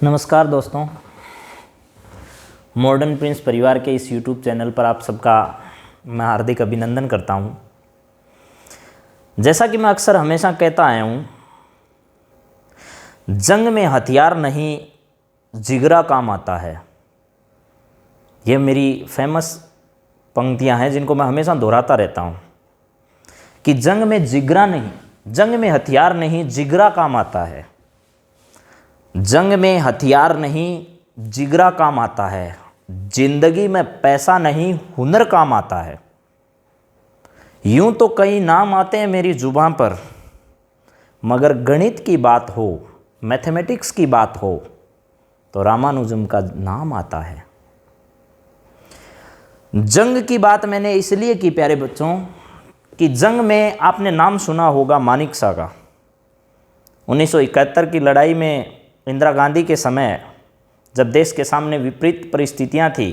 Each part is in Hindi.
नमस्कार दोस्तों, मॉडर्न प्रिंस परिवार के इस YouTube चैनल पर आप सबका मैं हार्दिक अभिनंदन करता हूं। जैसा कि मैं अक्सर हमेशा कहता आया हूं, जंग में हथियार नहीं जिगरा काम आता है। ये मेरी फेमस पंक्तियां हैं जिनको मैं हमेशा दोहराता रहता हूं कि जंग में जिगरा नहीं, जंग में हथियार नहीं जिगरा काम आता है। जंग में हथियार नहीं जिगरा काम आता है। जिंदगी में पैसा नहीं हुनर काम आता है। यूं तो कई नाम आते हैं मेरी जुबान पर, मगर गणित की बात हो, मैथमेटिक्स की बात हो तो रामानुजम का नाम आता है। जंग की बात मैंने इसलिए की प्यारे बच्चों कि जंग में आपने नाम सुना होगा मानेकशॉ का। 1971 की लड़ाई में इंदिरा गांधी के समय जब देश के सामने विपरीत परिस्थितियां थी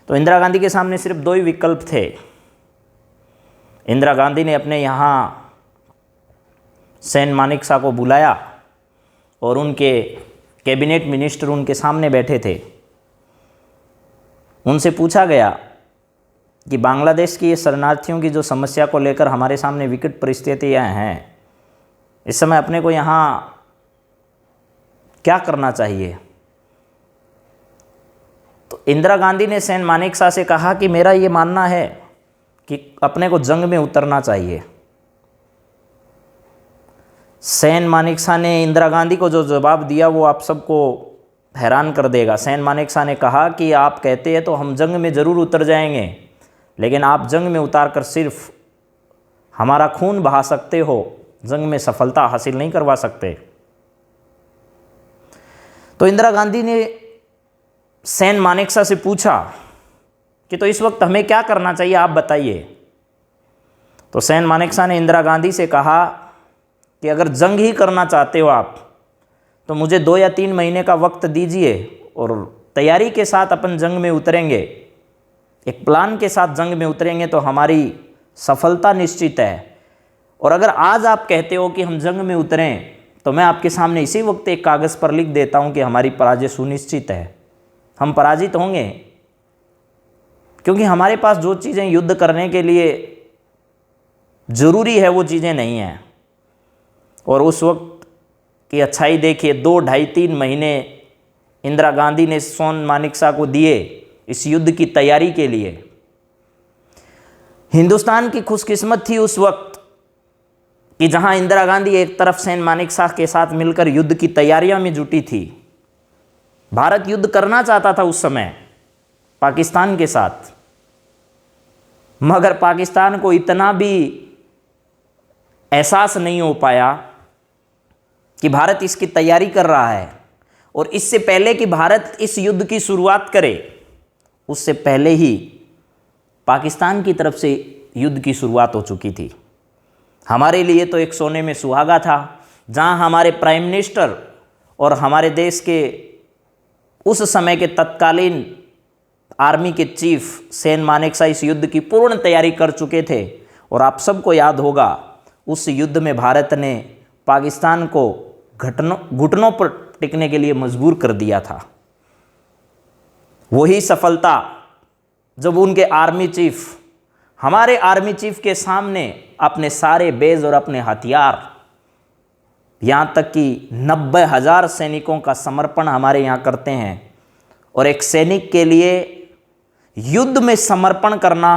तो इंदिरा गांधी के सामने सिर्फ दो ही विकल्प थे। इंदिरा गांधी ने अपने यहाँ सेन मानेकशॉ को बुलाया और उनके कैबिनेट मिनिस्टर उनके सामने बैठे थे। उनसे पूछा गया कि बांग्लादेश की ये शरणार्थियों की जो समस्या को लेकर हमारे सामने विकट परिस्थितियाँ हैं, इस समय अपने को यहाँ क्या करना चाहिए। तो इंदिरा गांधी ने सेन मानेकशॉ से कहा कि मेरा ये मानना है कि अपने को जंग में उतरना चाहिए। सेन मानेकशॉ ने इंदिरा गांधी को जो जवाब दिया वो आप सबको हैरान कर देगा। सेन मानेकशॉ ने कहा कि आप कहते हैं तो हम जंग में ज़रूर उतर जाएंगे, लेकिन आप जंग में उतार कर सिर्फ हमारा खून बहा सकते हो, जंग में सफलता हासिल नहीं करवा सकते। तो इंदिरा गांधी ने सेन मानेकशॉ से पूछा कि तो इस वक्त हमें क्या करना चाहिए, आप बताइए। तो सेन मानेकशॉ ने इंदिरा गांधी से कहा कि अगर जंग ही करना चाहते हो आप तो मुझे 2 या 3 महीने का वक्त दीजिए और तैयारी के साथ अपन जंग में उतरेंगे, एक प्लान के साथ जंग में उतरेंगे तो हमारी सफलता निश्चित है। और अगर आज आप कहते हो कि हम जंग में उतरें तो मैं आपके सामने इसी वक्त एक कागज़ पर लिख देता हूं कि हमारी पराजय सुनिश्चित है, हम पराजित होंगे, क्योंकि हमारे पास जो चीज़ें युद्ध करने के लिए ज़रूरी है वो चीज़ें नहीं हैं। और उस वक्त की अच्छाई देखिए, 2, 2.5, 3 महीने इंदिरा गांधी ने सेन मानेकशॉ को दिए इस युद्ध की तैयारी के लिए। हिंदुस्तान की खुशकिस्मत थी उस वक्त कि जहां इंदिरा गांधी एक तरफ सेन मानेकशॉ के साथ मिलकर युद्ध की तैयारियों में जुटी थी। भारत युद्ध करना चाहता था उस समय पाकिस्तान के साथ, मगर पाकिस्तान को इतना भी एहसास नहीं हो पाया कि भारत इसकी तैयारी कर रहा है। और इससे पहले कि भारत इस युद्ध की शुरुआत करे, उससे पहले ही पाकिस्तान की तरफ से युद्ध की शुरुआत हो चुकी थी। हमारे लिए तो एक सोने में सुहागा था, जहां हमारे प्राइम मिनिस्टर और हमारे देश के उस समय के तत्कालीन आर्मी के चीफ सेन मानेकशॉ इस युद्ध की पूर्ण तैयारी कर चुके थे। और आप सबको याद होगा उस युद्ध में भारत ने पाकिस्तान को घुटनों पर टिकने के लिए मजबूर कर दिया था। वही सफलता जब उनके आर्मी चीफ हमारे आर्मी चीफ के सामने अपने सारे बेस और अपने हथियार, यहाँ तक कि 90,000 सैनिकों का समर्पण हमारे यहाँ करते हैं। और एक सैनिक के लिए युद्ध में समर्पण करना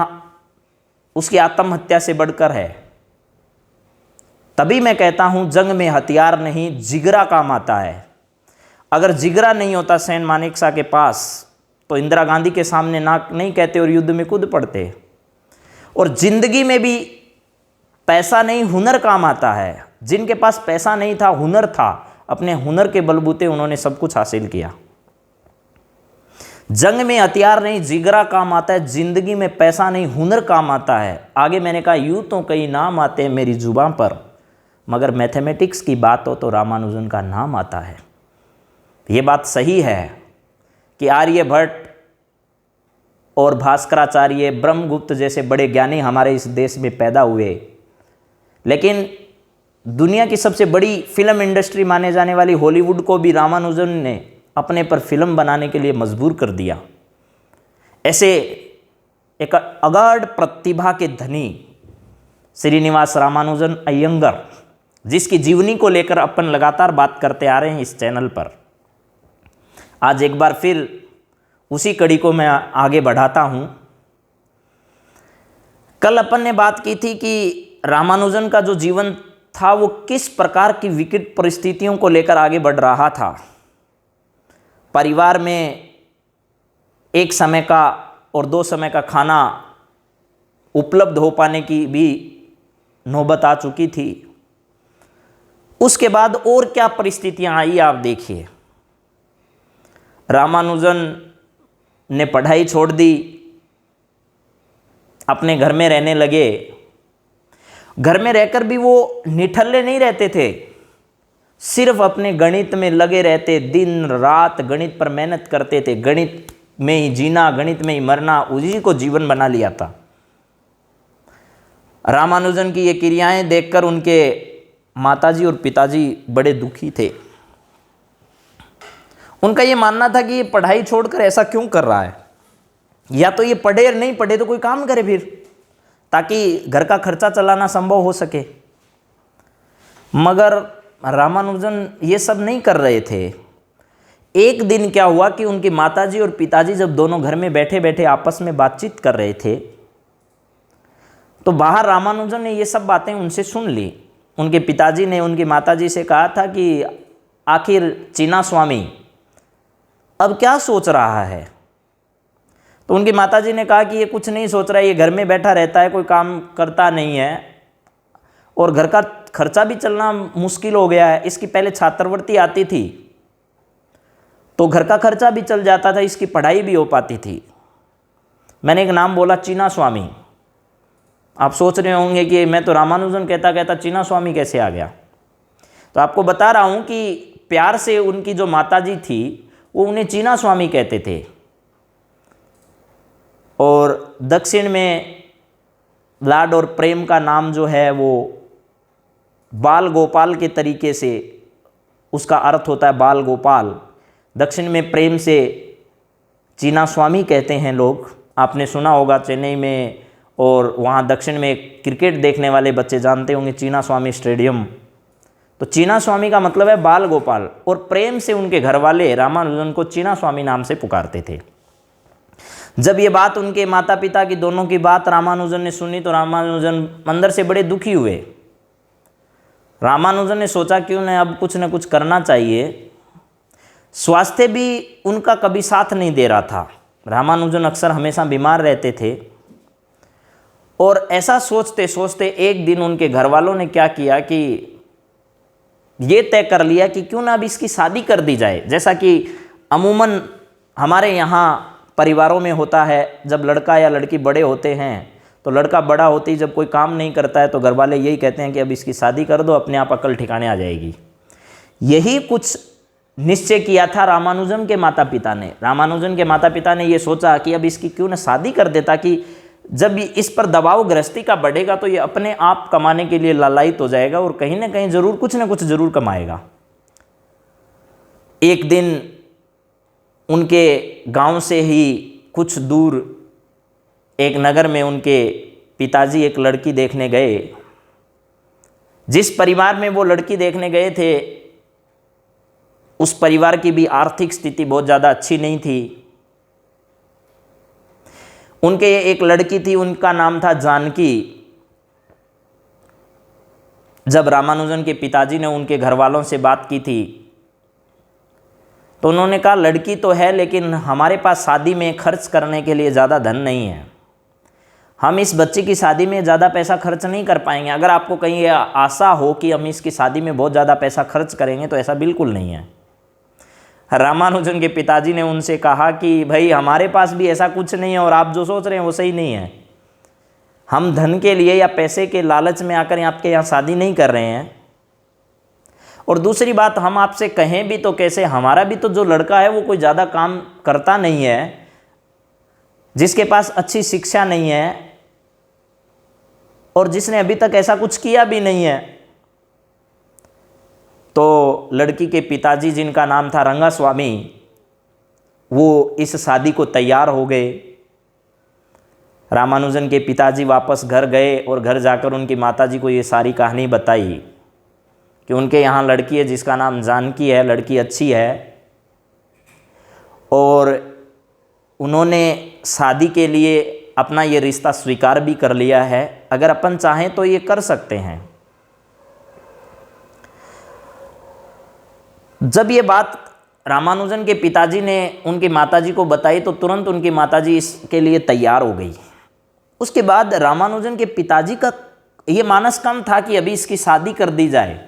उसकी आत्महत्या से बढ़कर है। तभी मैं कहता हूँ जंग में हथियार नहीं जिगरा काम आता है। अगर जिगरा नहीं होता सेन मानेकशॉ के पास तो इंदिरा गांधी के सामने ना नहीं कहते और युद्ध में कूद पड़ते। और जिंदगी में भी पैसा नहीं हुनर काम आता है। जिनके पास पैसा नहीं था, हुनर था, अपने हुनर के बलबूते उन्होंने सब कुछ हासिल किया। जंग में हथियार नहीं जिगरा काम आता है, जिंदगी में पैसा नहीं हुनर काम आता है। आगे मैंने कहा यूं तो कई नाम आते हैं मेरी जुबान पर, मगर मैथमेटिक्स की बात हो तो रामानुजन का नाम आता है। ये बात सही है कि आर्यभट्ट और भास्कराचार्य, ब्रह्मगुप्त जैसे बड़े ज्ञानी हमारे इस देश में पैदा हुए, लेकिन दुनिया की सबसे बड़ी फिल्म इंडस्ट्री माने जाने वाली हॉलीवुड को भी रामानुजन ने अपने पर फिल्म बनाने के लिए मजबूर कर दिया। ऐसे एक अगाध प्रतिभा के धनी श्रीनिवास रामानुजन अयंगर, जिसकी जीवनी को लेकर अपन लगातार बात करते आ रहे हैं इस चैनल पर, आज एक बार फिर उसी कड़ी को मैं आगे बढ़ाता हूं। कल अपन ने बात की थी कि रामानुजन का जो जीवन था वो किस प्रकार की विकट परिस्थितियों को लेकर आगे बढ़ रहा था। परिवार में एक समय का और 2 समय का खाना उपलब्ध हो पाने की भी नौबत आ चुकी थी। उसके बाद और क्या परिस्थितियां आई आप देखिए। रामानुजन ने पढ़ाई छोड़ दी, अपने घर में रहने लगे। घर में रहकर भी वो निठल्ले नहीं रहते थे, सिर्फ अपने गणित में लगे रहते, दिन रात गणित पर मेहनत करते थे। गणित में ही जीना, गणित में ही मरना, उसी को जीवन बना लिया था। रामानुजन की ये क्रियाएं देखकर उनके माताजी और पिताजी बड़े दुखी थे। उनका ये मानना था कि ये पढ़ाई छोड़कर ऐसा क्यों कर रहा है, या तो ये पढ़े और नहीं पढ़े तो कोई काम करे फिर, ताकि घर का खर्चा चलाना संभव हो सके। मगर रामानुजन ये सब नहीं कर रहे थे। एक दिन क्या हुआ कि उनकी माताजी और पिताजी जब दोनों घर में बैठे बैठे आपस में बातचीत कर रहे थे, तो बाहर रामानुजन ने ये सब बातें उनसे सुन ली। उनके पिताजी ने उनकी माताजी से कहा था कि आखिर चीना स्वामी अब क्या सोच रहा है। तो उनकी माताजी ने कहा कि ये कुछ नहीं सोच रहा है, ये घर में बैठा रहता है, कोई काम करता नहीं है और घर का खर्चा भी चलना मुश्किल हो गया है। इसकी पहले छात्रवृत्ति आती थी तो घर का खर्चा भी चल जाता था, इसकी पढ़ाई भी हो पाती थी। मैंने एक नाम बोला, चीना स्वामी। आप सोच रहे होंगे कि मैं तो रामानुजन कहता कहता चीना स्वामी कैसे आ गया। तो आपको बता रहा हूँ कि प्यार से उनकी जो माताजी थी वो उन्हें चीना स्वामी कहते थे। और दक्षिण में लाड और प्रेम का नाम जो है वो बाल गोपाल के तरीके से उसका अर्थ होता है, बाल गोपाल। दक्षिण में प्रेम से चीना स्वामी कहते हैं लोग। आपने सुना होगा चेन्नई में, और वहाँ दक्षिण में क्रिकेट देखने वाले बच्चे जानते होंगे चीना स्वामी स्टेडियम। तो चीना स्वामी का मतलब है बाल गोपाल, और प्रेम से उनके घर वाले रामानुजन को चीना स्वामी नाम से पुकारते थे। जब ये बात उनके माता पिता की दोनों की बात रामानुजन ने सुनी तो रामानुजन अंदर से बड़े दुखी हुए। रामानुजन ने सोचा क्यों न अब कुछ न कुछ करना चाहिए। स्वास्थ्य भी उनका कभी साथ नहीं दे रहा था। रामानुजन अक्सर हमेशा बीमार रहते थे और ऐसा सोचते सोचते एक दिन उनके घर वालों ने क्या किया कि ये तय कर लिया कि क्यों ना अब इसकी शादी कर दी जाए। जैसा कि अमूमन हमारे यहाँ परिवारों में होता है, जब लड़का या लड़की बड़े होते हैं तो लड़का बड़ा होते ही जब कोई काम नहीं करता है तो घर वाले यही कहते हैं कि अब इसकी शादी कर दो, अपने आप अकल ठिकाने आ जाएगी। यही कुछ निश्चय किया था रामानुजन के माता पिता ने। रामानुजन के माता पिता ने ये सोचा कि अब इसकी क्यों ना शादी कर दे, ताकि जब इस पर दबाव गृहस्थी का बढ़ेगा तो ये अपने आप कमाने के लिए लालायित हो जाएगा और कहीं ना कहीं जरूर कुछ ना कुछ जरूर कमाएगा। एक दिन उनके गांव से ही कुछ दूर एक नगर में उनके पिताजी एक लड़की देखने गए। जिस परिवार में वो लड़की देखने गए थे उस परिवार की भी आर्थिक स्थिति बहुत ज़्यादा अच्छी नहीं थी। उनके एक लड़की थी, उनका नाम था जानकी। जब रामानुजन के पिताजी ने उनके घर वालों से बात की थी तो उन्होंने कहा लड़की तो है लेकिन हमारे पास शादी में खर्च करने के लिए ज़्यादा धन नहीं है, हम इस बच्चे की शादी में ज़्यादा पैसा खर्च नहीं कर पाएंगे। अगर आपको कहीं आशा हो कि हम इसकी शादी में बहुत ज़्यादा पैसा खर्च करेंगे तो ऐसा बिल्कुल नहीं है। रामानुजन के पिताजी ने उनसे कहा कि भाई हमारे पास भी ऐसा कुछ नहीं है और आप जो सोच रहे हैं वो सही नहीं है। हम धन के लिए या पैसे के लालच में आकर आपके यहाँ शादी नहीं कर रहे हैं। और दूसरी बात, हम आपसे कहें भी तो कैसे, हमारा भी तो जो लड़का है वो कोई ज़्यादा काम करता नहीं है, जिसके पास अच्छी शिक्षा नहीं है और जिसने अभी तक ऐसा कुछ किया भी नहीं है। तो लड़की के पिताजी, जिनका नाम था रंगास्वामी, वो इस शादी को तैयार हो गए। रामानुजन के पिताजी वापस घर गए और घर जाकर उनकी माताजी को ये सारी कहानी बताई कि उनके यहाँ लड़की है जिसका नाम जानकी है, लड़की अच्छी है और उन्होंने शादी के लिए अपना ये रिश्ता स्वीकार भी कर लिया है, अगर अपन चाहें तो ये कर सकते हैं। जब ये बात रामानुजन के पिताजी ने उनकी माताजी को बताई तो तुरंत उनकी माताजी इसके लिए तैयार हो गई। उसके बाद रामानुजन के पिताजी का ये मानस कम था कि अभी इसकी शादी कर दी जाए,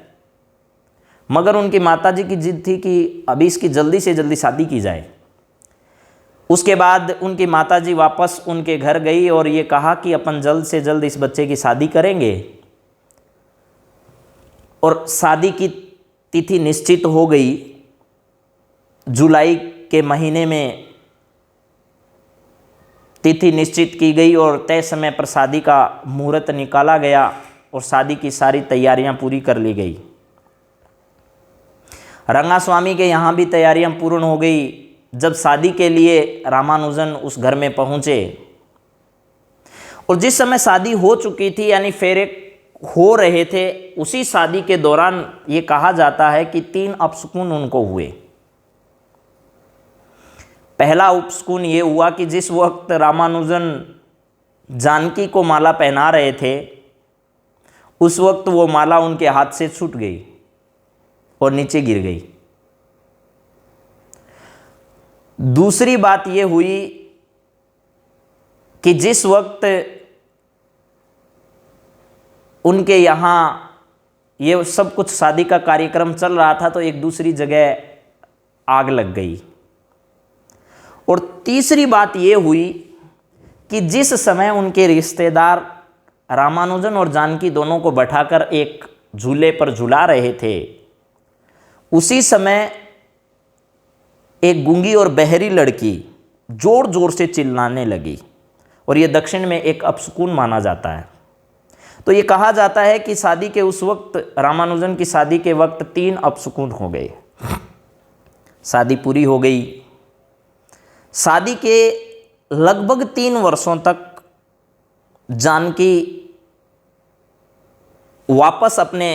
मगर उनकी माताजी की जिद थी कि अभी इसकी जल्दी से जल्दी शादी की जाए। उसके बाद उनकी माताजी वापस उनके घर गई और ये कहा कि अपन जल्द से जल्द इस बच्चे की शादी करेंगे, और शादी की तिथि निश्चित हो गई। जुलाई के महीने में तिथि निश्चित की गई और तय समय पर शादी का मुहूर्त निकाला गया और शादी की सारी तैयारियां पूरी कर ली गई। रंगास्वामी के यहाँ भी तैयारियां पूर्ण हो गई। जब शादी के लिए रामानुजन उस घर में पहुँचे और जिस समय शादी हो चुकी थी, यानी फेरे हो रहे थे, उसी शादी के दौरान ये कहा जाता है कि 3 अपशकुन उनको हुए। पहला उपशकुन ये हुआ कि जिस वक्त रामानुजन जानकी को माला पहना रहे थे, उस वक्त वो माला उनके हाथ से छूट गई और नीचे गिर गई। दूसरी बात ये हुई कि जिस वक्त उनके यहाँ ये सब कुछ शादी का कार्यक्रम चल रहा था तो एक दूसरी जगह आग लग गई। और तीसरी बात ये हुई कि जिस समय उनके रिश्तेदार रामानुजन और जानकी दोनों को बैठाकर एक झूले पर झुला रहे थे, उसी समय एक गूंगी और बहरी लड़की जोर जोर से चिल्लाने लगी, और ये दक्षिण में एक अपशकुन माना जाता है। तो ये कहा जाता है कि शादी के उस वक्त, रामानुजन की शादी के वक्त 3 अपशकुन हो गए। शादी पूरी हो गई। शादी के लगभग 3 वर्षों तक जानकी वापस अपने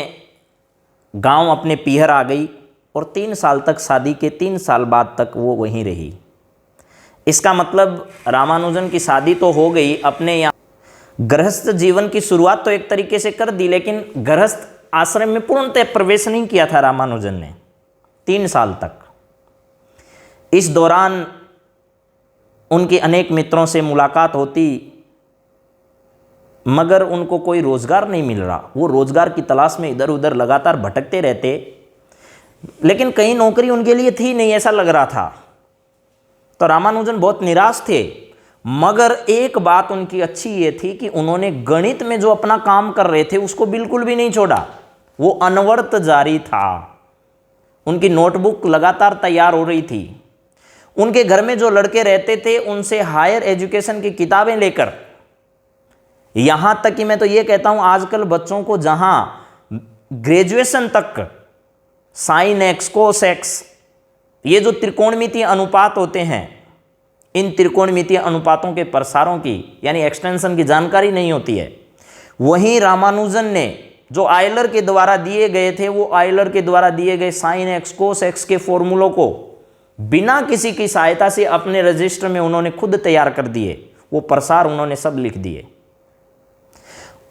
गांव, अपने पीहर आ गई और 3 साल तक, शादी के 3 साल बाद तक वो वहीं रही। इसका मतलब रामानुजन की शादी तो हो गई, अपने यहाँ गृहस्थ जीवन की शुरुआत तो एक तरीके से कर दी, लेकिन गृहस्थ आश्रम में पूर्णतः प्रवेश नहीं किया था रामानुजन ने 3 साल तक। इस दौरान उनके अनेक मित्रों से मुलाकात होती, मगर उनको कोई रोजगार नहीं मिल रहा। वो रोजगार की तलाश में इधर उधर लगातार भटकते रहते, लेकिन कहीं नौकरी उनके लिए थी नहीं, ऐसा लग रहा था। तो रामानुजन बहुत निराश थे। मगर एक बात उनकी अच्छी ये थी कि उन्होंने गणित में जो अपना काम कर रहे थे उसको बिल्कुल भी नहीं छोड़ा, वो अनवरत जारी था। उनकी नोटबुक लगातार तैयार हो रही थी। उनके घर में जो लड़के रहते थे उनसे हायर एजुकेशन की किताबें लेकर, यहां तक कि मैं तो ये कहता हूं आजकल बच्चों को जहां ग्रेजुएशन तक साइन एक्स, कोस एक्स, ये जो त्रिकोणमितीय अनुपात होते हैं, इन त्रिकोणमितीय अनुपातों के प्रसारों की यानी एक्सटेंशन की जानकारी नहीं होती है। वहीं रामानुजन ने जो आयलर के द्वारा दिए गए थे, वो आयलर के द्वारा दिए गए साइन एक्स, कोस एक्स के फॉर्मूलों को बिना किसी की सहायता से अपने रजिस्टर में उन्होंने खुद तैयार कर दिए। वो प्रसार उन्होंने सब लिख दिए।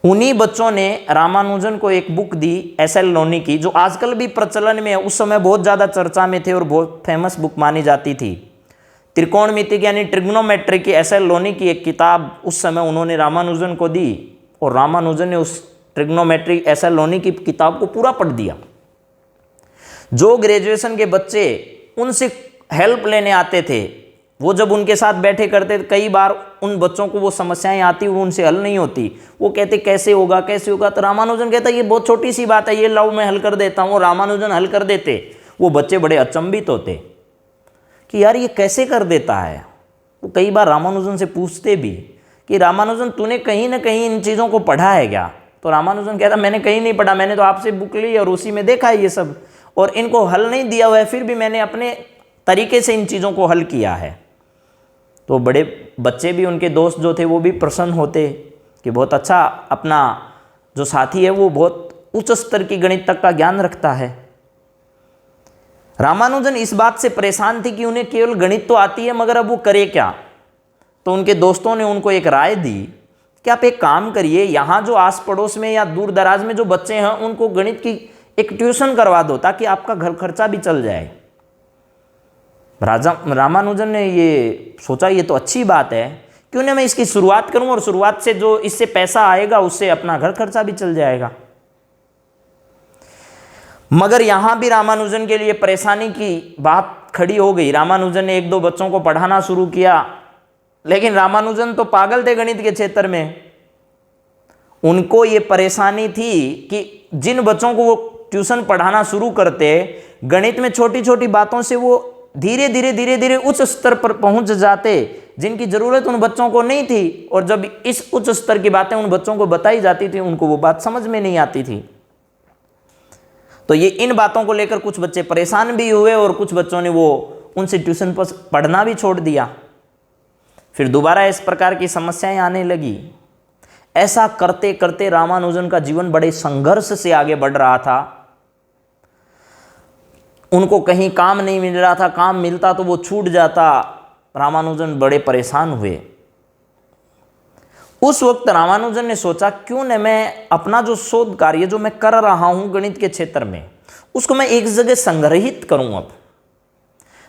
उन्हीं बच्चों ने रामानुजन को एक बुक दी एस.एल. लोनी की, जो आजकल भी प्रचलन में है, उस समय बहुत ज़्यादा चर्चा में थे और बहुत फेमस बुक मानी जाती थी। त्रिकोणमिति यानी ट्रिग्नोमेट्री की एस.एल. लोनी की एक किताब उस समय उन्होंने रामानुजन को दी और रामानुजन ने उस ट्रिग्नोमेट्री एस.एल. लोनी की किताब को पूरा पढ़ दिया। जो ग्रेजुएशन के बच्चे उनसे हेल्प लेने आते थे, वो जब उनके साथ बैठे करते, कई बार उन बच्चों को वो समस्याएं आती, वो उनसे हल नहीं होती। वो कहते कैसे होगा कैसे होगा, तो रामानुजन कहता ये बहुत छोटी सी बात है, ये लाओ मैं हल कर देता हूँ। रामानुजन हल कर देते। वो बच्चे बड़े अचंभित होते कि यार ये कैसे कर देता है। वो कई बार रामानुजन से पूछते भी कि रामानुजन तूने कहीं ना कहीं इन चीज़ों को पढ़ा है क्या? तो रामानुजन कहता मैंने कहीं नहीं पढ़ा, मैंने तो आपसे बुक ली और उसी में देखा है ये सब। और इनको हल नहीं दिया हुआ है, फिर भी मैंने अपने तरीके से इन चीज़ों को हल किया है। तो बड़े बच्चे भी, उनके दोस्त जो थे वो भी प्रसन्न होते कि बहुत अच्छा अपना जो साथी है वो बहुत उच्च स्तर की गणित तक का ज्ञान रखता है। रामानुजन इस बात से परेशान थी कि उन्हें केवल गणित तो आती है मगर अब वो करे क्या। तो उनके दोस्तों ने उनको एक राय दी कि आप एक काम करिए, यहाँ जो आस पड़ोस में या दूर दराज में जो बच्चे हैं उनको गणित की एक ट्यूशन करवा दो ताकि आपका घर खर्चा भी चल जाए। रामानुजन ने ये सोचा ये तो अच्छी बात है, क्यों ना मैं इसकी शुरुआत करूं और शुरुआत से जो इससे पैसा आएगा उससे अपना घर खर्चा भी चल जाएगा। मगर यहां भी रामानुजन के लिए परेशानी की बात खड़ी हो गई। रामानुजन ने एक दो बच्चों को पढ़ाना शुरू किया, लेकिन रामानुजन तो पागल थे गणित के क्षेत्र में। उनको ये परेशानी थी कि जिन बच्चों को वो ट्यूशन पढ़ाना शुरू करते, गणित में छोटी छोटी बातों से वो धीरे धीरे उच्च स्तर पर पहुंच जाते जिनकी जरूरत उन बच्चों को नहीं थी। और जब इस उच्च स्तर की बातें उन बच्चों को बताई जाती थी, उनको वो बात समझ में नहीं आती थी। तो ये इन बातों को लेकर कुछ बच्चे परेशान भी हुए और कुछ बच्चों ने वो उनसे ट्यूशन पर पढ़ना भी छोड़ दिया। फिर दोबारा इस प्रकार की समस्याएं आने लगी। ऐसा करते करते रामानुजन का जीवन बड़े संघर्ष से आगे बढ़ रहा था। उनको कहीं काम नहीं मिल रहा था, काम मिलता तो वो छूट जाता। रामानुजन बड़े परेशान हुए। उस वक्त रामानुजन ने सोचा क्यों न मैं अपना जो शोध कार्य जो मैं कर रहा हूं गणित के क्षेत्र में, उसको मैं एक जगह संग्रहित करूं। अब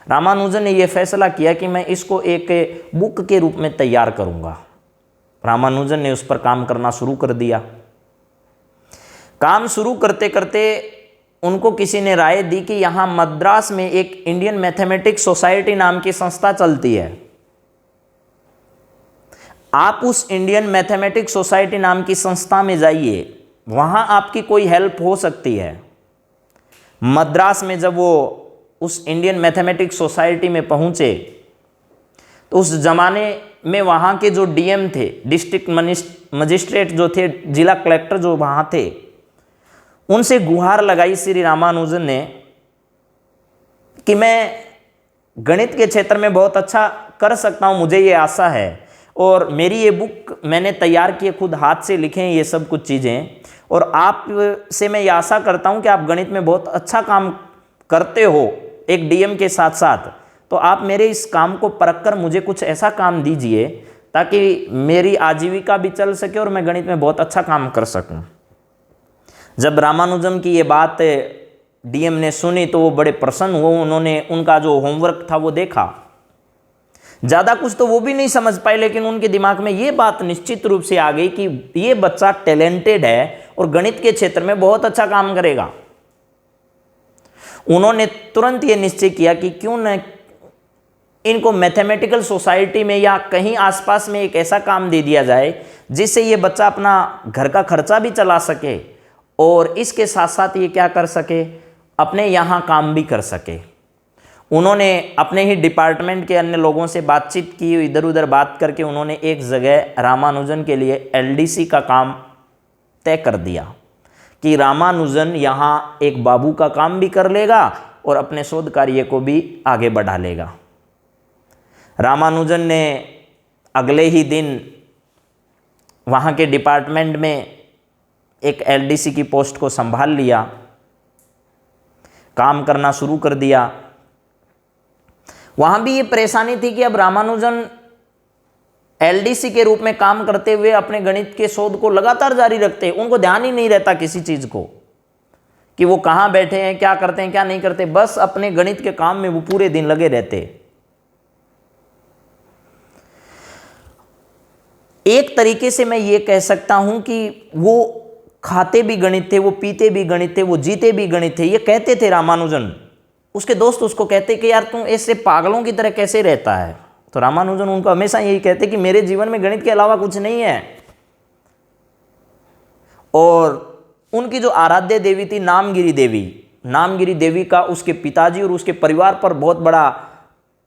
रामानुजन ने यह फैसला किया कि मैं इसको एक बुक के रूप में तैयार करूंगा। रामानुजन ने उस पर काम करना शुरू कर दिया। काम शुरू करते करते उनको किसी ने राय दी कि यहाँ मद्रास में एक इंडियन मैथमेटिक्स सोसाइटी नाम की संस्था चलती है। आप उस इंडियन मैथमेटिक्स सोसाइटी नाम की संस्था में जाइए, वहाँ आपकी कोई हेल्प हो सकती है। मद्रास में जब वो उस इंडियन मैथमेटिक्स सोसाइटी में पहुँचे तो उस ज़माने में वहाँ के जो डीएम थे, डिस्ट्रिक्ट मजिस्ट्रेट जो थे, जिला कलेक्टर जो वहाँ थे, उनसे गुहार लगाई श्री रामानुजन ने कि मैं गणित के क्षेत्र में बहुत अच्छा कर सकता हूँ, मुझे ये आशा है। और मेरी ये बुक मैंने तैयार की है, खुद हाथ से लिखे हैं ये सब कुछ चीज़ें। और आप से मैं ये आशा करता हूँ कि आप गणित में बहुत अच्छा काम करते हो एक डीएम के साथ साथ, तो आप मेरे इस काम को परख कर मुझे कुछ ऐसा काम दीजिए ताकि मेरी आजीविका भी चल सके और मैं गणित में बहुत अच्छा काम कर सकूं। जब रामानुजन की ये बात डीएम ने सुनी तो वो बड़े प्रसन्न हुए। उन्होंने उनका जो होमवर्क था वो देखा। ज़्यादा कुछ तो वो भी नहीं समझ पाए, लेकिन उनके दिमाग में ये बात निश्चित रूप से आ गई कि ये बच्चा टैलेंटेड है और गणित के क्षेत्र में बहुत अच्छा काम करेगा। उन्होंने तुरंत ये निश्चय किया कि क्यों न इनको मैथमेटिकल सोसाइटी में या कहीं आसपास में एक ऐसा काम दे दिया जाए जिससे ये बच्चा अपना घर का खर्चा भी चला सके और इसके साथ साथ ये क्या कर सके, अपने यहाँ काम भी कर सके। उन्होंने अपने ही डिपार्टमेंट के अन्य लोगों से बातचीत की, इधर उधर बात करके उन्होंने एक जगह रामानुजन के लिए एलडीसी का काम तय कर दिया कि रामानुजन यहाँ एक बाबू का काम भी कर लेगा और अपने शोध कार्य को भी आगे बढ़ा लेगा। रामानुजन ने अगले ही दिन वहाँ के डिपार्टमेंट में एक एलडीसी की पोस्ट को संभाल लिया, काम करना शुरू कर दिया। वहाँ भी ये परेशानी थी कि अब रामानुजन एलडीसी के रूप में काम करते हुए अपने गणित के शोध को लगातार जारी रखते। उनको ध्यान ही नहीं रहता किसी चीज़ को कि वो कहाँ बैठे हैं, क्या करते हैं, क्या नहीं करते, बस अपने गणित के काम में वो पूरे दिन लगे रहते। एक तरीके से मैं ये कह सकता हूं कि वो खाते भी गणित थे, वो पीते भी गणित थे, वो जीते भी गणित थे। ये कहते थे रामानुजन। उसके दोस्त उसको कहते कि यार तुम ऐसे पागलों की तरह कैसे रहता है। तो रामानुजन उनको हमेशा यही कहते कि मेरे जीवन में गणित के अलावा कुछ नहीं है। और उनकी जो आराध्य देवी थी नामगिरी देवी, नामगिरी देवी का उसके पिताजी और उसके परिवार पर बहुत बड़ा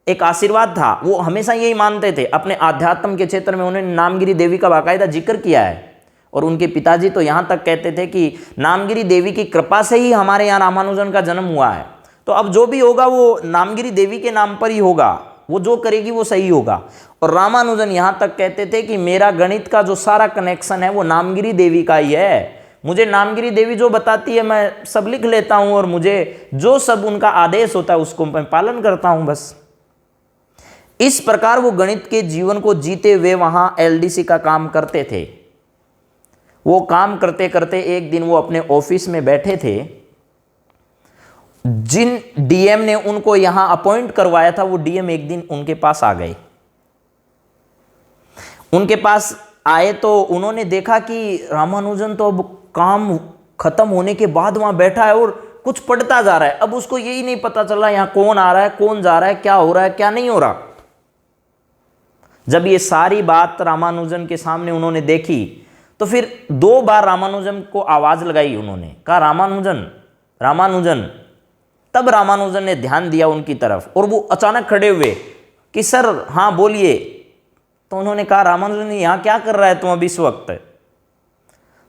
एक आशीर्वाद था। वो हमेशा यही मानते थे। अपने आध्यात्म के क्षेत्र में उन्होंने नामगिरी देवी का बाकायदा जिक्र किया है और उनके पिताजी तो यहाँ तक कहते थे कि नामगिरी देवी की कृपा से ही हमारे यहाँ रामानुजन का जन्म हुआ है, तो अब जो भी होगा वो नामगिरी देवी के नाम पर ही होगा, वो जो करेगी वो सही होगा। और रामानुजन यहाँ तक कहते थे कि मेरा गणित का जो सारा कनेक्शन है वो नामगिरी देवी का ही है, मुझे नामगिरी देवी जो बताती है मैं सब लिख लेता हूँ, और मुझे जो सब उनका आदेश होता है उसको मैं पालन करता हूँ बस। इस प्रकार वो गणित के जीवन को जीते हुए वहां एलडीसी का काम करते थे। वो काम करते करते एक दिन वो अपने ऑफिस में बैठे थे, जिन डीएम ने उनको यहां अपॉइंट करवाया था वो डीएम एक दिन उनके पास आ गए। उनके पास आए तो उन्होंने देखा कि रामानुजन तो अब काम खत्म होने के बाद वहां बैठा है और कुछ पढ़ता जा रहा है। अब उसको यही नहीं पता चल रहा यहां कौन आ रहा है, कौन जा रहा है, क्या हो रहा है, क्या नहीं हो रहा। जब ये सारी बात रामानुजन के सामने उन्होंने देखी तो फिर 2 बार रामानुजन को आवाज लगाई, उन्होंने कहा रामानुजन रामानुजन। तब रामानुजन ने ध्यान दिया उनकी तरफ और वो अचानक खड़े हुए कि सर हाँ बोलिए। तो उन्होंने कहा रामानुजन यहाँ क्या कर रहा है तुम अभी इस वक्त?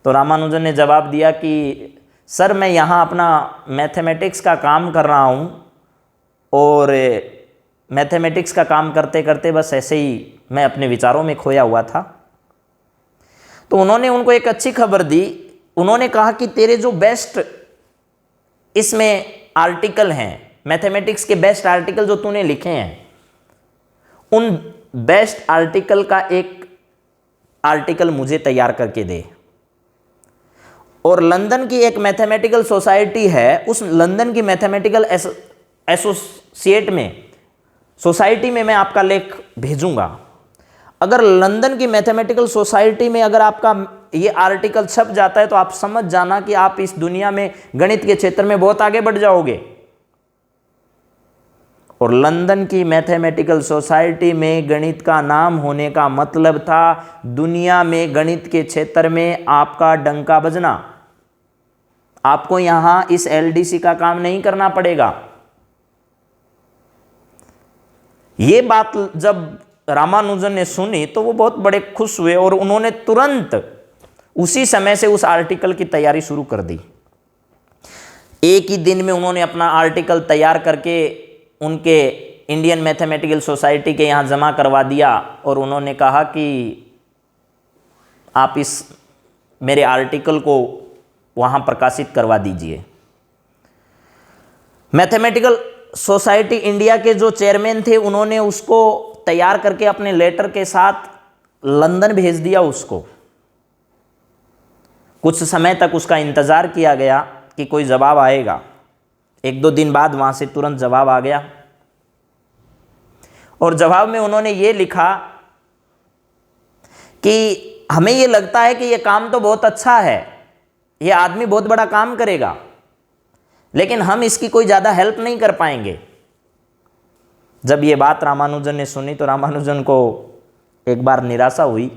तो रामानुजन ने जवाब दिया कि सर मैं यहाँ अपना मैथमेटिक्स का काम कर रहा हूँ, और मैथमेटिक्स का काम करते करते बस ऐसे ही मैं अपने विचारों में खोया हुआ था। तो उन्होंने उनको एक अच्छी खबर दी। उन्होंने कहा कि तेरे जो बेस्ट इसमें आर्टिकल हैं, मैथमेटिक्स के बेस्ट आर्टिकल जो तूने लिखे हैं, उन बेस्ट आर्टिकल का एक आर्टिकल मुझे तैयार करके दे। और लंदन की एक मैथमेटिकल सोसाइटी है, उस लंदन की मैथमेटिकल एसोसिएट में सोसाइटी में मैं आपका लेख भेजूंगा। अगर लंदन की मैथमेटिकल सोसाइटी में अगर आपका ये आर्टिकल छप जाता है तो आप समझ जाना कि आप इस दुनिया में गणित के क्षेत्र में बहुत आगे बढ़ जाओगे। और लंदन की मैथमेटिकल सोसाइटी में गणित का नाम होने का मतलब था दुनिया में गणित के क्षेत्र में आपका डंका बजना। आपको यहां इस एलडीसी का काम नहीं करना पड़ेगा। ये बात जब रामानुजन ने सुनी तो वो बहुत बड़े खुश हुए और उन्होंने तुरंत उसी समय से उस आर्टिकल की तैयारी शुरू कर दी। एक ही दिन में उन्होंने अपना आर्टिकल तैयार करके उनके इंडियन मैथमेटिकल सोसाइटी के यहाँ जमा करवा दिया और उन्होंने कहा कि आप इस मेरे आर्टिकल को वहाँ प्रकाशित करवा दीजिए। मैथमेटिकल सोसाइटी इंडिया के जो चेयरमैन थे उन्होंने उसको तैयार करके अपने लेटर के साथ लंदन भेज दिया उसको। कुछ समय तक उसका इंतज़ार किया गया कि कोई जवाब आएगा। 1-2 दिन बाद वहाँ से तुरंत जवाब आ गया और जवाब में उन्होंने ये लिखा कि हमें ये लगता है कि ये काम तो बहुत अच्छा है, ये आदमी बहुत बड़ा काम करेगा, लेकिन हम इसकी कोई ज़्यादा हेल्प नहीं कर पाएंगे। जब ये बात रामानुजन ने सुनी तो रामानुजन को एक बार निराशा हुई,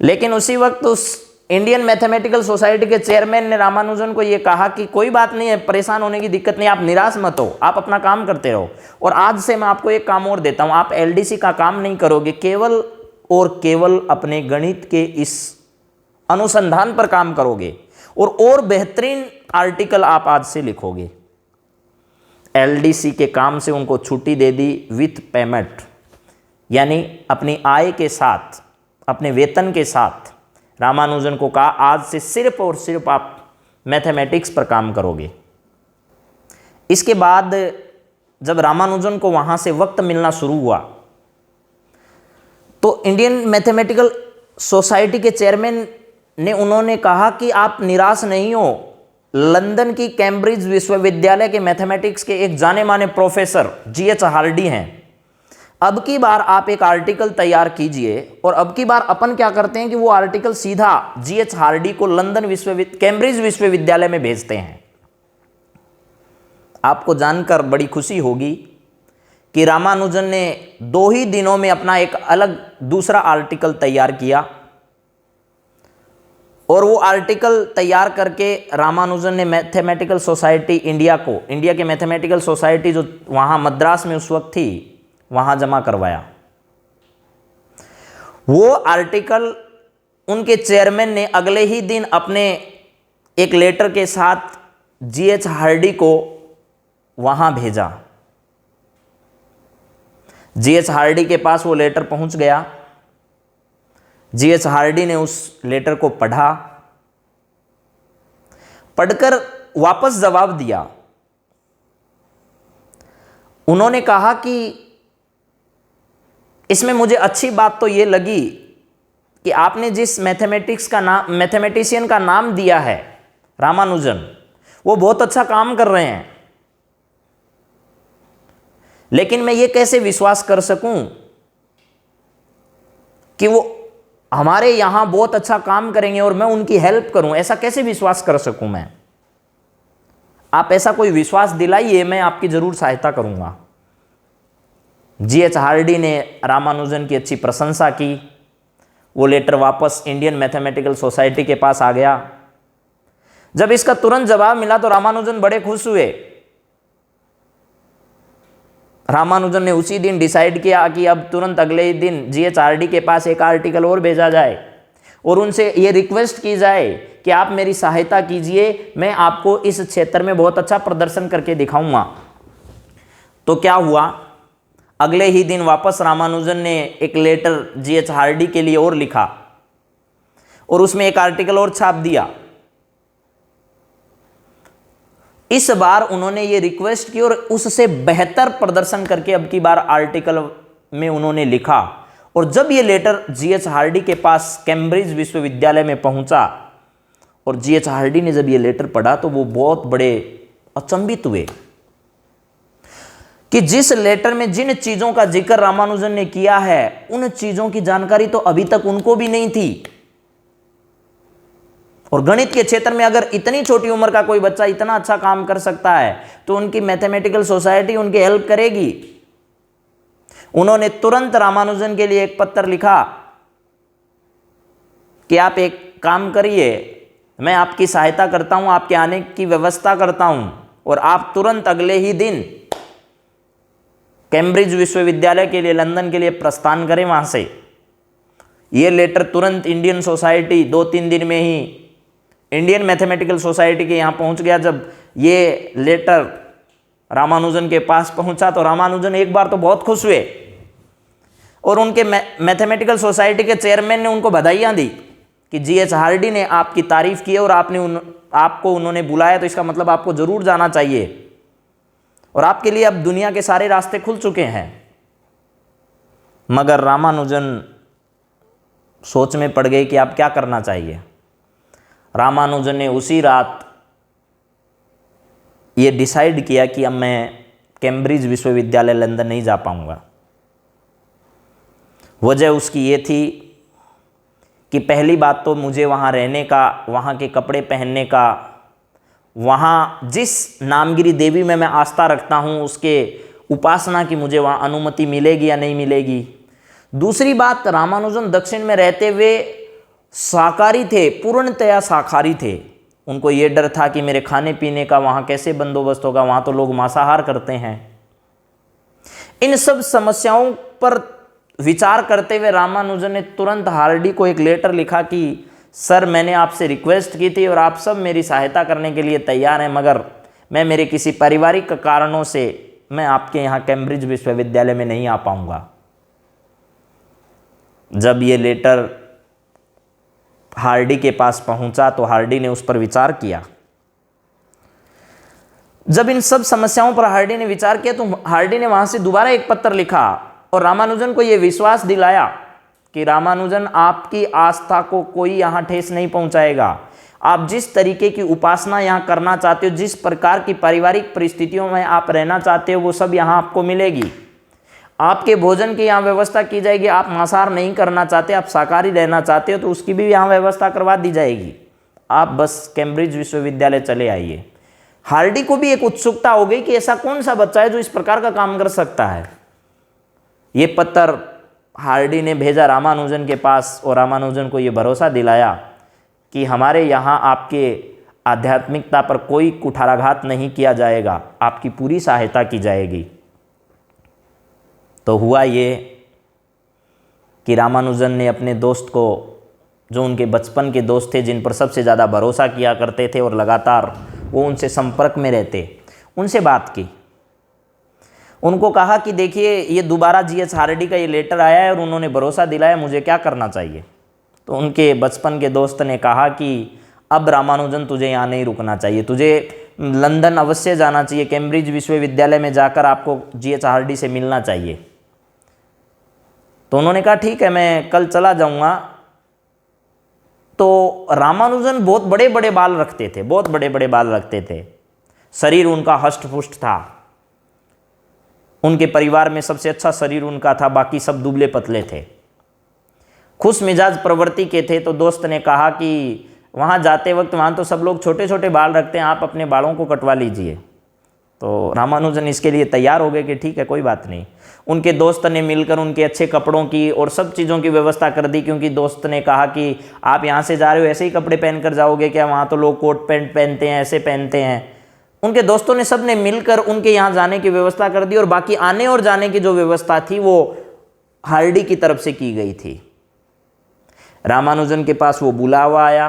लेकिन उसी वक्त उस इंडियन मैथमेटिकल सोसाइटी के चेयरमैन ने रामानुजन को ये कहा कि कोई बात नहीं है, परेशान होने की दिक्कत नहीं, आप निराश मत हो, आप अपना काम करते रहो। और आज से मैं आपको एक काम और देता हूँ, आप एलडीसी का काम नहीं करोगे, केवल और केवल अपने गणित के इस अनुसंधान पर काम करोगे और बेहतरीन आर्टिकल आप आज से लिखोगे। एलडीसी के काम से उनको छुट्टी दे दी विथ पेमेंट, यानी अपनी आय के साथ, अपने वेतन के साथ। रामानुजन को कहा आज से सिर्फ और सिर्फ आप मैथमेटिक्स पर काम करोगे। इसके बाद जब रामानुजन को वहाँ से वक्त मिलना शुरू हुआ तो इंडियन मैथमेटिकल सोसाइटी के चेयरमैन ने उन्होंने कहा कि आप निराश नहीं हो, लंदन की कैम्ब्रिज विश्वविद्यालय के मैथमेटिक्स के एक जाने माने प्रोफेसर जीएच हार्डी हैं, अब की बार आप एक आर्टिकल तैयार कीजिए। और अब की बार अपन क्या करते हैं कि वो आर्टिकल सीधा जीएच हार्डी को लंदन कैम्ब्रिज विश्वविद्यालय में भेजते हैं। आपको जानकर बड़ी खुशी होगी कि रामानुजन ने 2 ही दिनों में अपना एक अलग दूसरा आर्टिकल तैयार किया और वो आर्टिकल तैयार करके रामानुजन ने मैथमेटिकल सोसाइटी इंडिया को, इंडिया के मैथमेटिकल सोसाइटी जो वहाँ मद्रास में उस वक्त थी, वहाँ जमा करवाया। वो आर्टिकल उनके चेयरमैन ने अगले ही दिन अपने एक लेटर के साथ जीएच हार्डी को वहां भेजा। जीएच हार्डी के पास वो लेटर पहुंच गया। जीएच हार्डी ने उस लेटर को पढ़ा, पढ़कर वापस जवाब दिया। उन्होंने कहा कि इसमें मुझे अच्छी बात तो ये लगी कि आपने जिस मैथमेटिशियन का नाम दिया है रामानुजन, वो बहुत अच्छा काम कर रहे हैं, लेकिन मैं ये कैसे विश्वास कर सकूं कि वो हमारे यहां बहुत अच्छा काम करेंगे और मैं उनकी हेल्प करूं? ऐसा कैसे विश्वास कर सकूं मैं? आप ऐसा कोई विश्वास दिलाइए, मैं आपकी जरूर सहायता करूंगा। जीएच हार्डी ने रामानुजन की अच्छी प्रशंसा की। वो लेटर वापस इंडियन मैथमेटिकल सोसाइटी के पास आ गया। जब इसका तुरंत जवाब मिला तो रामानुजन बड़े खुश हुए। रामानुजन ने उसी दिन डिसाइड किया कि अब तुरंत अगले ही दिन जीएच हार्डी के पास एक आर्टिकल और भेजा जाए और उनसे ये रिक्वेस्ट की जाए कि आप मेरी सहायता कीजिए, मैं आपको इस क्षेत्र में बहुत अच्छा प्रदर्शन करके दिखाऊंगा। तो क्या हुआ, अगले ही दिन वापस रामानुजन ने एक लेटर जीएच हार्डी के लिए और लिखा और उसमें एक आर्टिकल और छाप दिया। इस बार उन्होंने ये रिक्वेस्ट की और उससे बेहतर प्रदर्शन करके अब की बार आर्टिकल में उन्होंने लिखा। और जब ये लेटर जीएच हार्डी के पास कैम्ब्रिज विश्वविद्यालय में पहुंचा और जीएच हार्डी ने जब ये लेटर पढ़ा तो वो बहुत बड़े अचंभित हुए कि जिस लेटर में जिन चीजों का जिक्र रामानुजन ने किया है, उन चीजों की जानकारी तो अभी तक उनको भी नहीं थी। और गणित के क्षेत्र में अगर इतनी छोटी उम्र का कोई बच्चा इतना अच्छा काम कर सकता है तो उनकी मैथमेटिकल सोसाइटी उनकी हेल्प करेगी। उन्होंने तुरंत रामानुजन के लिए एक पत्र लिखा कि आप एक काम करिए, मैं आपकी सहायता करता हूं, आपके आने की व्यवस्था करता हूं और आप तुरंत अगले ही दिन कैम्ब्रिज विश्वविद्यालय के लिए, लंदन के लिए प्रस्थान करें वहां से। यह लेटर तुरंत इंडियन सोसाइटी 2-3 दिन में ही इंडियन मैथमेटिकल सोसाइटी के यहाँ पहुँच गया। जब ये लेटर रामानुजन के पास पहुँचा तो रामानुजन एक बार तो बहुत खुश हुए और उनके मैथमेटिकल सोसाइटी के चेयरमैन ने उनको बधाइयाँ दी कि जीएच हार्डी ने आपकी तारीफ की और आपको उन्होंने बुलाया, तो इसका मतलब आपको ज़रूर जाना चाहिए और आपके लिए अब दुनिया के सारे रास्ते खुल चुके हैं। मगर रामानुजन सोच में पड़ गए कि अब क्या करना चाहिए। रामानुजन ने उसी रात ये डिसाइड किया कि अब मैं कैम्ब्रिज विश्वविद्यालय लंदन नहीं जा पाऊंगा। वजह उसकी ये थी कि पहली बात तो मुझे वहाँ रहने का, वहाँ के कपड़े पहनने का, वहाँ जिस नामगिरी देवी में मैं आस्था रखता हूँ उसके उपासना की मुझे वहाँ अनुमति मिलेगी या नहीं मिलेगी। दूसरी बात, रामानुजन दक्षिण में रहते हुए शाकाहारी थे, पूर्णतया शाकाहारी थे। उनको ये डर था कि मेरे खाने पीने का वहाँ कैसे बंदोबस्त होगा, वहाँ तो लोग मांसाहार करते हैं। इन सब समस्याओं पर विचार करते हुए रामानुजन ने तुरंत हार्डी को एक लेटर लिखा कि सर, मैंने आपसे रिक्वेस्ट की थी और आप सब मेरी सहायता करने के लिए तैयार हैं, मगर मैं मेरे किसी पारिवारिक कारणों से मैं आपके यहाँ कैम्ब्रिज विश्वविद्यालय में नहीं आ पाऊँगा। जब ये लेटर हार्डी के पास पहुंचा तो हार्डी ने उस पर विचार किया। जब इन सब समस्याओं पर हार्डी ने विचार किया तो हार्डी ने वहां से दोबारा एक पत्र लिखा और रामानुजन को यह विश्वास दिलाया कि रामानुजन, आपकी आस्था को कोई यहां ठेस नहीं पहुंचाएगा। आप जिस तरीके की उपासना यहां करना चाहते हो, जिस प्रकार की पारिवारिक परिस्थितियों में आप रहना चाहते हो, वो सब यहां आपको मिलेगी। आपके भोजन की यहाँ व्यवस्था की जाएगी। आप मांसाहार नहीं करना चाहते, आप शाकाहारी रहना चाहते हो, तो उसकी भी यहाँ व्यवस्था करवा दी जाएगी। आप बस कैम्ब्रिज विश्वविद्यालय चले आइए। हार्डी को भी एक उत्सुकता हो गई कि ऐसा कौन सा बच्चा है जो इस प्रकार का काम कर सकता है। ये पत्र हार्डी ने भेजा रामानुजन के पास और रामानुजन को ये भरोसा दिलाया कि हमारे यहाँ आपके आध्यात्मिकता पर कोई कुठाराघात नहीं किया जाएगा, आपकी पूरी सहायता की जाएगी। तो हुआ ये कि रामानुजन ने अपने दोस्त को जो उनके बचपन के दोस्त थे, जिन पर सबसे ज़्यादा भरोसा किया करते थे और लगातार वो उनसे संपर्क में रहते, उनसे बात की। उनको कहा कि देखिए ये दोबारा जीएच हार्डी का ये लेटर आया है और उन्होंने भरोसा दिलाया, मुझे क्या करना चाहिए। तो उनके बचपन के दोस्त ने कहा कि अब रामानुजन तुझे यहाँ नहीं रुकना चाहिए, तुझे लंदन अवश्य जाना चाहिए, कैम्ब्रिज विश्वविद्यालय में जाकर आपको जीएच हार्डी से मिलना चाहिए। तो उन्होंने कहा ठीक है, मैं कल चला जाऊँगा। तो रामानुजन बहुत बड़े बड़े बाल रखते थे, बहुत बड़े बड़े बाल रखते थे, शरीर उनका हष्ट पुष्ट था, उनके परिवार में सबसे अच्छा शरीर उनका था, बाकी सब दुबले पतले थे, खुश मिजाज प्रवृत्ति के थे। तो दोस्त ने कहा कि वहाँ जाते वक्त वहाँ तो सब लोग छोटे छोटे बाल रखते हैं, आप अपने बालों को कटवा लीजिए। तो रामानुजन इसके लिए तैयार हो गए कि ठीक है कोई बात नहीं। उनके दोस्त ने मिलकर उनके अच्छे कपड़ों की और सब चीज़ों की व्यवस्था कर दी, क्योंकि दोस्त ने कहा कि आप यहाँ से जा रहे हो ऐसे ही कपड़े पहनकर जाओगे क्या, वहाँ तो लोग कोट पैंट पहनते हैं, ऐसे पहनते हैं। उनके दोस्तों ने सब ने मिलकर उनके यहाँ जाने की व्यवस्था कर दी और बाकी आने और जाने की जो व्यवस्था थी वो हार्डी की तरफ से की गई थी। रामानुजन के पास वो बुलावा आया।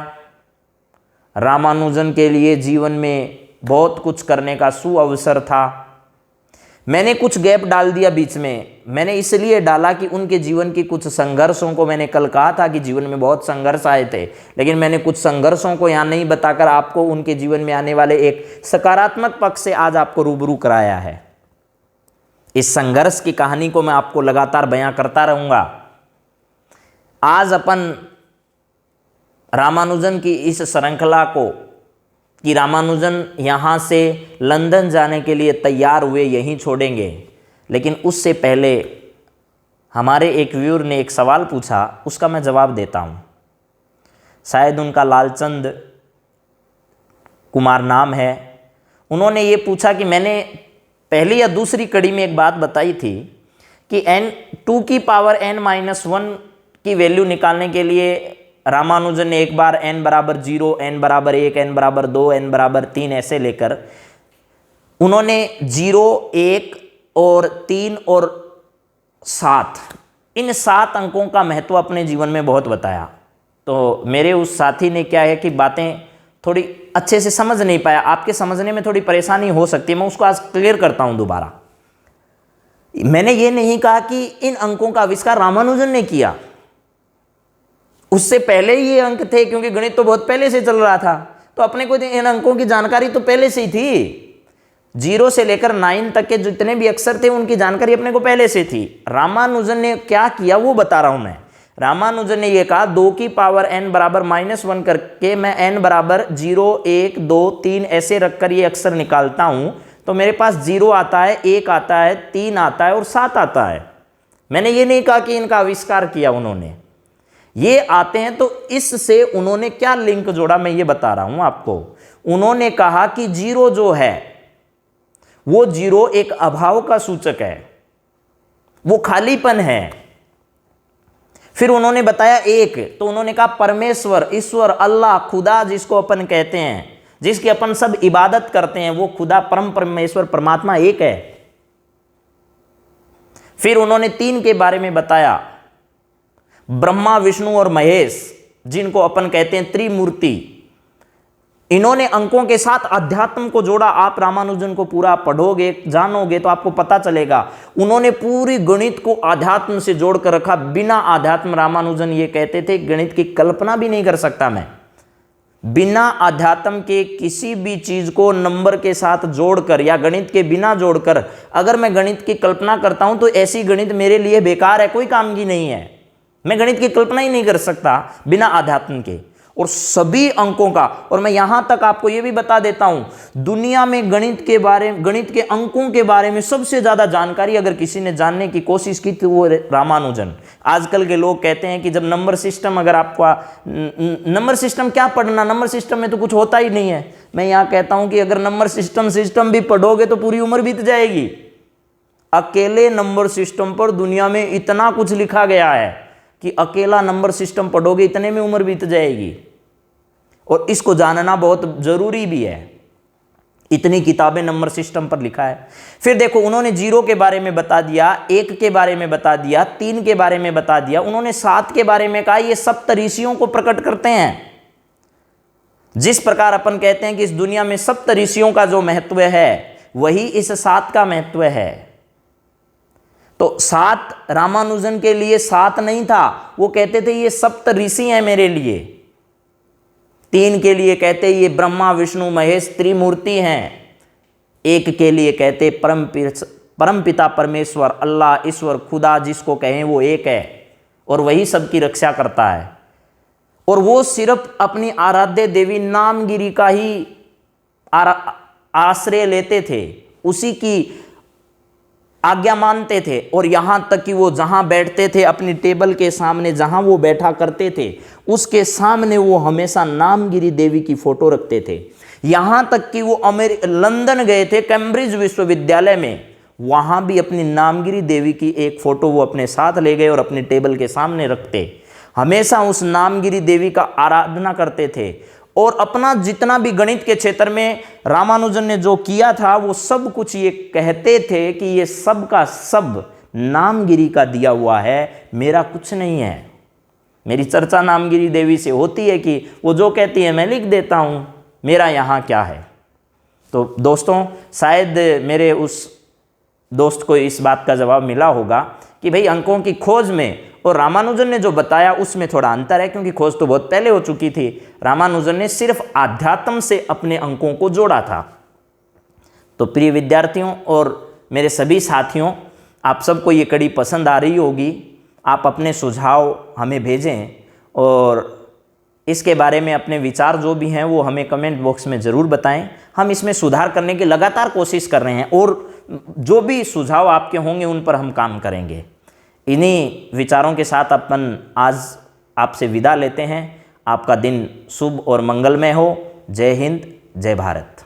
रामानुजन के लिए जीवन में बहुत कुछ करने का सुअवसर था। मैंने कुछ गैप डाल दिया बीच में, मैंने इसलिए डाला कि उनके जीवन की कुछ संघर्षों को, मैंने कल कहा था कि जीवन में बहुत संघर्ष आए थे, लेकिन मैंने कुछ संघर्षों को यहाँ नहीं बताकर आपको उनके जीवन में आने वाले एक सकारात्मक पक्ष से आज आपको रूबरू कराया है। इस संघर्ष की कहानी को मैं आपको लगातार बयां करता रहूँगा। आज अपन रामानुजन की इस श्रृंखला को कि रामानुजन यहाँ से लंदन जाने के लिए तैयार हुए यहीं छोड़ेंगे, लेकिन उससे पहले हमारे एक व्यूअर ने एक सवाल पूछा, उसका मैं जवाब देता हूँ। शायद उनका लालचंद कुमार नाम है। उन्होंने ये पूछा कि मैंने पहली या दूसरी कड़ी में एक बात बताई थी कि n2 की पावर n-1 की वैल्यू निकालने के लिए रामानुजन ने एक बार n बराबर 0, n बराबर 1, n बराबर 2, n बराबर 3 ऐसे लेकर उन्होंने 0, 1 और 3 और 7 इन 7 अंकों का महत्व अपने जीवन में बहुत बताया। तो मेरे उस साथी ने क्या है कि बातें थोड़ी अच्छे से समझ नहीं पाया, आपके समझने में थोड़ी परेशानी हो सकती है, मैं उसको आज क्लियर करता हूं दोबारा। मैंने ये नहीं कहा कि इन अंकों का आविष्कार रामानुजन ने किया, उससे पहले ही ये अंक थे, क्योंकि गणित तो बहुत पहले से चल रहा था, तो अपने को इन अंकों की जानकारी तो पहले से ही थी। 0 से लेकर 9 तक के जितने भी अक्षर थे उनकी जानकारी अपने को पहले से थी। रामानुजन ने क्या किया वो बता रहा हूं मैं। रामानुजन ने ये कहा 2 की पावर n बराबर -1 करके मैं n बराबर 0, 1, 2, 3 ऐसे रखकर ये अक्षर निकालता हूं तो मेरे पास 0 आता है, 1 आता है, 3 आता है और 7 आता है। मैंने ये नहीं कहा कि इनका आविष्कार किया उन्होंने, ये आते हैं। तो इससे उन्होंने क्या लिंक जोड़ा मैं ये बता रहा हूं आपको। उन्होंने कहा कि 0 जो है वो 0 एक अभाव का सूचक है, वो खालीपन है। फिर उन्होंने बताया 1, तो उन्होंने कहा परमेश्वर, ईश्वर, अल्लाह, खुदा जिसको अपन कहते हैं, जिसकी अपन सब इबादत करते हैं, वो खुदा परम परमेश्वर परमात्मा एक है। फिर उन्होंने 3 के बारे में बताया, ब्रह्मा, विष्णु और महेश जिनको अपन कहते हैं त्रिमूर्ति। इन्होंने अंकों के साथ अध्यात्म को जोड़ा। आप रामानुजन को पूरा पढ़ोगे, जानोगे तो आपको पता चलेगा। उन्होंने पूरी गणित को अध्यात्म से जोड़कर रखा। बिना अध्यात्म, रामानुजन ये कहते थे, गणित की कल्पना भी नहीं कर सकता मैं। बिना अध्यात्म के किसी भी चीज को नंबर के साथ जोड़कर या गणित के बिना जोड़कर अगर मैं गणित की कल्पना करता हूं तो ऐसी गणित मेरे लिए बेकार है, कोई काम की नहीं है। मैं गणित की कल्पना ही नहीं कर सकता बिना अध्यात्म के। और सभी अंकों का, और मैं यहां तक आपको यह भी बता देता हूं, दुनिया में गणित के अंकों के बारे में सबसे ज्यादा जानकारी अगर किसी ने जानने की कोशिश की तो वो रामानुजन। आजकल के लोग कहते हैं कि जब नंबर सिस्टम, अगर आपका नंबर सिस्टम क्या पढ़ना, नंबर सिस्टम में तो कुछ होता ही नहीं है। मैं यहां कहता हूं कि अगर नंबर सिस्टम भी पढ़ोगे तो पूरी उम्र बीत जाएगी। अकेले नंबर सिस्टम पर दुनिया में इतना कुछ लिखा गया है कि अकेला नंबर सिस्टम पढ़ोगे इतने में उम्र बीत जाएगी। और इसको जानना बहुत जरूरी भी है। इतनी किताबें नंबर सिस्टम पर लिखा है। फिर देखो उन्होंने 0 के बारे में बता दिया, 1 के बारे में बता दिया, 3 के बारे में बता दिया, उन्होंने 7 के बारे में कहा। ये सप्त ऋषियों को प्रकट करते हैं। जिस प्रकार अपन कहते हैं कि इस दुनिया में सप्त ऋषियों का जो महत्व है वही इस 7 का महत्व है। तो 7 रामानुजन के लिए 7 नहीं था, वो कहते थे ये सप्त ऋषि हैं मेरे लिए। 3 के लिए कहते ये ब्रह्मा विष्णु महेश त्रिमूर्ति हैं। 1 के लिए कहते परम पिता परमेश्वर अल्लाह ईश्वर खुदा जिसको कहें वो एक है और वही सबकी रक्षा करता है। और वो सिर्फ अपनी आराध्य देवी नामगिरी का ही आश्रय लेते थे, उसी की आज्ञा मानते थे। और यहाँ तक कि वो जहाँ बैठते थे अपनी टेबल के सामने, जहाँ वो बैठा करते थे उसके सामने वो हमेशा नामगिरी देवी की फोटो रखते थे। यहाँ तक कि वो लंदन गए थे कैम्ब्रिज विश्वविद्यालय में, वहाँ भी अपनी नामगिरी देवी की एक फोटो वो अपने साथ ले गए और अपनी टेबल के सामने रखते। हमेशा उस नामगिरी देवी का आराधना करते थे। और अपना जितना भी गणित के क्षेत्र में रामानुजन ने जो किया था वो सब कुछ ये कहते थे कि ये सब का सब नामगिरी का दिया हुआ है, मेरा कुछ नहीं है। मेरी चर्चा नामगिरी देवी से होती है कि वो जो कहती है मैं लिख देता हूँ, मेरा यहाँ क्या है। तो दोस्तों शायद मेरे उस दोस्त को इस बात का जवाब मिला होगा कि भाई अंकों की खोज में और रामानुजन ने जो बताया उसमें थोड़ा अंतर है, क्योंकि खोज तो बहुत पहले हो चुकी थी। रामानुजन ने सिर्फ आध्यात्म से अपने अंकों को जोड़ा था। तो प्रिय विद्यार्थियों और मेरे सभी साथियों, आप सबको ये कड़ी पसंद आ रही होगी। आप अपने सुझाव हमें भेजें और इसके बारे में अपने विचार जो भी हैं वो हमें कमेंट बॉक्स में ज़रूर बताएं। हम इसमें सुधार करने की लगातार कोशिश कर रहे हैं और जो भी सुझाव आपके होंगे उन पर हम काम करेंगे। इन्हीं विचारों के साथ अपन आज आपसे विदा लेते हैं। आपका दिन शुभ और मंगलमय हो। जय हिंद, जय भारत।